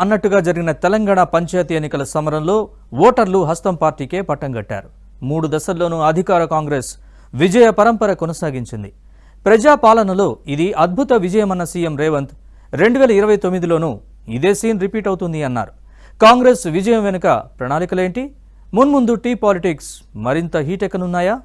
అన్నట్టుగా జరిగిన తెలంగాణ పంచాయతీ ఎన్నికల సమరంలో ఓటర్లు హస్తం పార్టీకే పట్టం కట్టారు. 3 దశల్లోనూ అధికార కాంగ్రెస్ విజయ పరంపర కొనసాగించింది. ప్రజాపాలనలో ఇది అద్భుత విజయమన్న సీఎం రేవంత్ 2029లోనూ ఇదే సీన్ రిపీట్ అవుతుంది అన్నారు. కాంగ్రెస్ విజయం వెనుక ప్రణాళికలేంటి? మున్ముందు టీ పాలిటిక్స్ మరింత హీట్ ఎక్కనున్నాయా?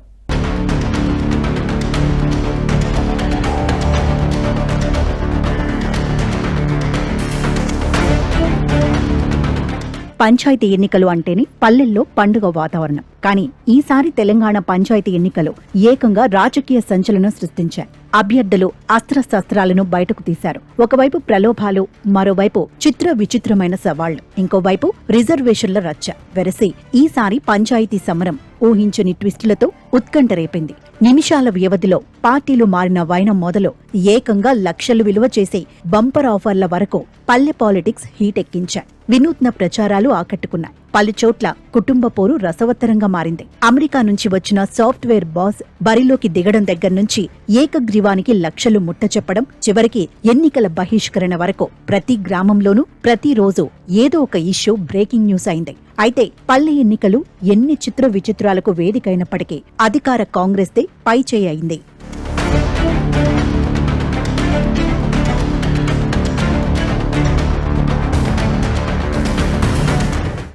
పంచాయతీ ఎన్నికలు అంటేనే పల్లెల్లో పండుగ వాతావరణం. కానీ ఈసారి తెలంగాణ పంచాయతీ ఎన్నికలు ఏకంగా రాజకీయ సంచలనం సృష్టించాయి. అభ్యర్థులు అస్త్రశస్త్రాలను బయటకు తీశారు. ఒకవైపు ప్రలోభాలు, మరోవైపు చిత్ర విచిత్రమైన సవాళ్లు, ఇంకోవైపు రిజర్వేషన్ల రచ్చ వెరసి ఈసారి పంచాయతీ సమరం ఊహించని ట్విస్టులతో ఉత్కంఠ రేపింది. నిమిషాల వ్యవధిలో పార్టీలు మారిన వైనం మొదలు ఏకంగా లక్షలు విలువ చేసే బంపర్ ఆఫర్ల వరకు పల్లె పాలిటిక్స్ హీట్ ఎక్కించాయి. వినూత్న ప్రచారాలు ఆకట్టుకున్నాయి. పలుచోట్ల కుటుంబ పోరు రసవత్తరంగా మారింది. అమెరికా నుంచి వచ్చిన సాఫ్ట్వేర్ బాస్ బరిలోకి దిగడం దగ్గర నుంచి ఏకగ్రీవానికి లక్షలు ముట్ట చెప్పడం, చివరికి ఎన్నికల బహిష్కరణ వరకు ప్రతి గ్రామంలోనూ ప్రతిరోజు ఏదో ఒక ఇష్యూ బ్రేకింగ్ న్యూస్ అయింది. అయితే పల్లె ఎన్నికలు ఎన్ని చిత్ర విచిత్రాలకు వేదికైనప్పటికీ అధికార కాంగ్రెస్దే పైచేయి అయింది.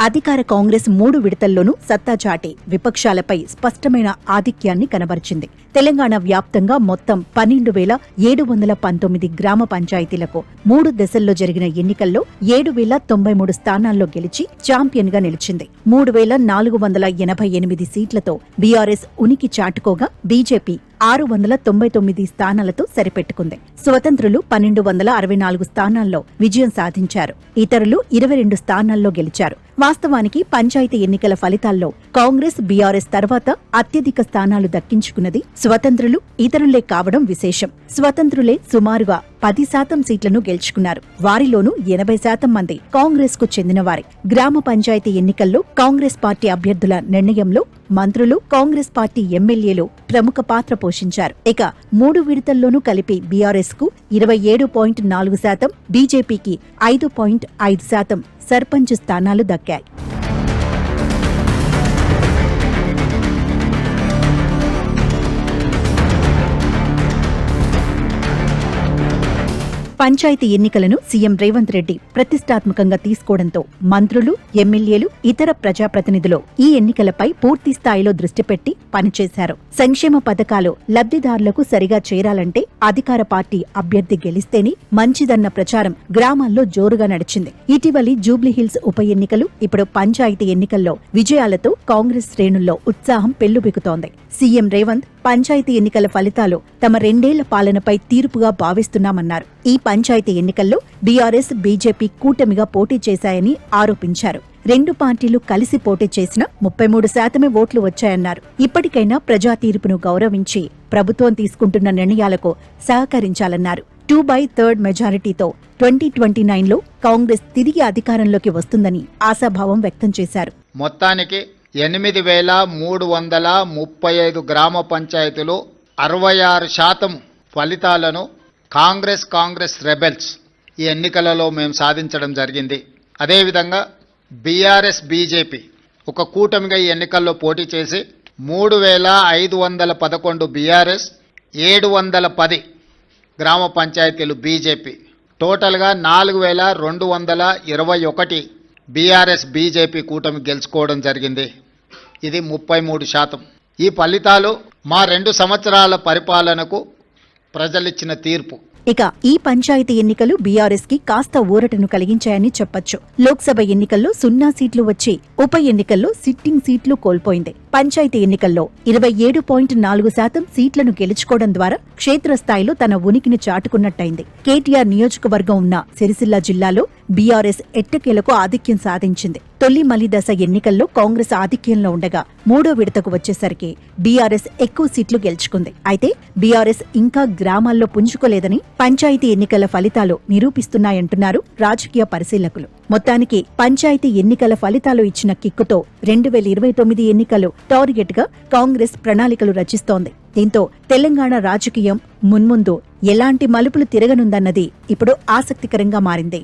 అధికార కాంగ్రెస్ 3 విడతల్లోనూ సత్తా చాటి విపక్షాలపై స్పష్టమైన ఆధిక్యాన్ని కనబరిచింది. తెలంగాణ వ్యాప్తంగా మొత్తం 12,719 గ్రామ పంచాయతీలకు 3 దశల్లో జరిగిన ఎన్నికల్లో 7,093 స్థానాల్లో గెలిచి ఛాంపియన్ గా నిలిచింది. 3,488 సీట్లతో బీఆర్ఎస్ ఉనికి చాటుకోగా బీజేపీ 699 స్థానాలతో సరిపెట్టుకుంది. స్వతంత్రులు 1264 స్థానాల్లో విజయం సాధించారు. ఇతరులు 22 స్థానాల్లో గెలిచారు. వాస్తవానికి పంచాయతీ ఎన్నికల ఫలితాల్లో కాంగ్రెస్ బీఆర్ఎస్ తర్వాత అత్యధిక స్థానాలు దక్కించుకున్నది స్వతంత్రులు, ఇతరులే కావడం విశేషం. స్వతంత్రులే సుమారుగా 10% సీట్లను గెలుచుకున్నారు. వారిలోనూ 80% మంది కాంగ్రెస్ కు చెందినవారే. గ్రామ పంచాయతీ ఎన్నికల్లో కాంగ్రెస్ పార్టీ అభ్యర్థుల నిర్ణయంలో మంత్రులు, కాంగ్రెస్ పార్టీ ఎమ్మెల్యేలు ప్రముఖ పాత్ర పోషించారు. ఇక 3 విడతల్లోనూ కలిపి బీఆర్ఎస్ కు 27.4%, బీజేపీకి 5.5% సర్పంచ్ స్థానాలు దక్కాయి. పంచాయతీ ఎన్నికలను సీఎం రేవంత్ రెడ్డి ప్రతిష్టాత్మకంగా తీసుకోవడంతో మంత్రులు, ఎమ్మెల్యేలు, ఇతర ప్రజాప్రతినిధులు ఈ ఎన్నికలపై పూర్తి స్థాయిలో దృష్టి పెట్టి పనిచేశారు. సంక్షేమ పథకాలు లబ్ధిదారులకు సరిగా చేరాలంటే అధికార పార్టీ అభ్యర్థి గెలిస్తేనే మంచిదన్న ప్రచారం గ్రామాల్లో జోరుగా నడిచింది. ఇటీవలి జూబ్లీహిల్స్ ఉప ఎన్నికలు, ఇప్పుడు పంచాయతీ ఎన్నికల్లో విజయాలతో కాంగ్రెస్ శ్రేణుల్లో ఉత్సాహం పెల్లుబికుతోంది. సీఎం రేవంత్ పంచాయతీ ఎన్నికల ఫలితాలు తమ 2 ఏళ్ల పాలనపై తీర్పుగా భావిస్తున్నామన్నారు. ఈ పంచాయతీ ఎన్నికల్లో బీఆర్ఎస్, బీజేపీ కూటమిగా పోటీ చేశాయని ఆరోపించారు. 2 పార్టీలు కలిసి పోటీ చేసినా 33% ఓట్లు వచ్చాయన్నారు. ఇప్పటికైనా ప్రజా తీర్పును గౌరవించి ప్రభుత్వం తీసుకుంటున్న నిర్ణయాలకు సహకరించాలన్నారు. 2/3 మెజారిటీతో 2029లో కాంగ్రెస్ తిరిగి అధికారంలోకి వస్తుందని ఆశాభావం వ్యక్తం చేశారు. మొత్తానికి 8,335 గ్రామ పంచాయతీలు 66% ఫలితాలను కాంగ్రెస్ రెబెల్స్ ఈ ఎన్నికలలో మేము సాధించడం జరిగింది. అదేవిధంగా బీఆర్ఎస్, బీజేపీ ఒక కూటమిగా ఈ ఎన్నికల్లో పోటీ చేసి 3,511 బీఆర్ఎస్, 710 గ్రామ పంచాయతీలు బీజేపీ, టోటల్గా 4,221 బీఆర్ఎస్, బీజేపీ కూటమి గెలుచుకోవడం జరిగింది. ఇది 33%. ఈ ఫలితాలు మా 2 సంవత్సరాల పరిపాలనకు ప్రజలిచ్చిన తీర్పు. ఇక ఈ పంచాయతీ ఎన్నికలు బీఆర్ఎస్ కి కాస్త ఊరటను కలిగించాయని చెప్పొచ్చు. లోక్సభ ఎన్నికల్లో 0 సీట్లు వచ్చి ఉప ఎన్నికల్లో సిట్టింగ్ సీట్లు కోల్పోయింది. పంచాయతీ ఎన్నికల్లో 27.4% సీట్లను గెలుచుకోవడం ద్వారా క్షేత్రస్థాయిలో తన ఉనికిని చాటుకున్నట్టయింది. కేటీఆర్ నియోజకవర్గం ఉన్న సిరిసిల్ల జిల్లాలో బీఆర్ఎస్ ఎట్టకేలకు ఆధిక్యం సాధించింది. తొలి మలి దశ ఎన్నికల్లో కాంగ్రెస్ ఆధిక్యంలో ఉండగా 3వ విడతకు వచ్చేసరికి బీఆర్ఎస్ ఎక్కువ సీట్లు గెలుచుకుంది. అయితే బీఆర్ఎస్ ఇంకా గ్రామాల్లో పుంజుకోలేదని పంచాయతీ ఎన్నికల ఫలితాలు నిరూపిస్తున్నాయంటున్నారు రాజకీయ పరిశీలకులు. మొత్తానికి పంచాయతీ ఎన్నికల ఫలితాలు ఇచ్చిన కిక్కుతో 2029 ఎన్నికలు టార్గెట్ గా కాంగ్రెస్ ప్రణాళికలు రచిస్తోంది. దీంతో తెలంగాణ రాజకీయం మున్ముందు ఎలాంటి మలుపులు తిరగనుందన్నది ఇప్పుడు ఆసక్తికరంగా మారింది.